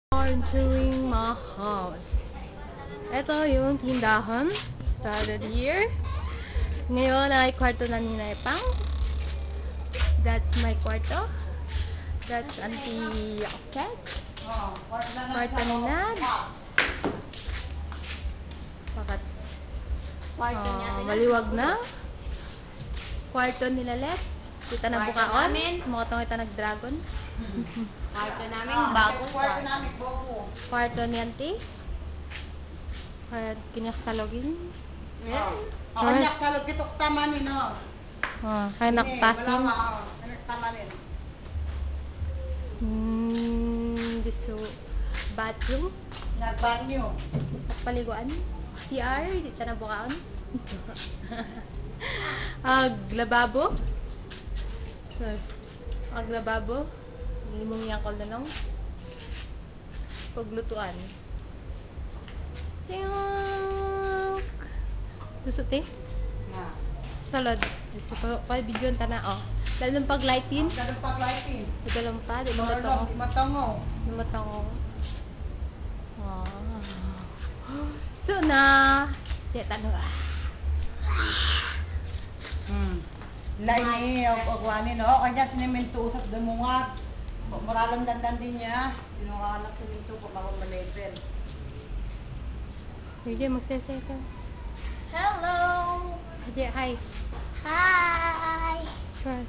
Entering my house. Ito yung tindahan. Started here. Ngayon ay kwarto na ni Naipang. That's my kwarto. That's Auntie Oket. Kwarto ni Nad. Bakit? Maliwag na. Kwarto ni Lalet. Kita na bukaon. Mga tong ita nag-dragon. Kwarto namin, bagong kwarto namin, bago. Kwarto ni Auntie. Kaya kinaksalogin. Kanyak salog kitok tamanin, no? Kaya nakpasin. Tamanin. Gusto bathroom. Nagbanyo. Paliguan. CR. Dito na bukaon. Lababo. Lababo. Limong yakol na lang. Paglutuan. Tiyok! Susot eh? Salad. Pal-video ta na, oh. Lalo ng pag-lighting. Lalo ng pag-lighting. Ito lang pa. Di lumatango. Lumatango. Lumatango. So na. Tiya tanong ah. Lain niya, pagwanin, no? Kanya sinemento usap damungat. Muralang dandan din niya. Tinunga na suminto ko mag-level. Sige, magsasay ka. Hello! Sige, hi. Hi! Sure.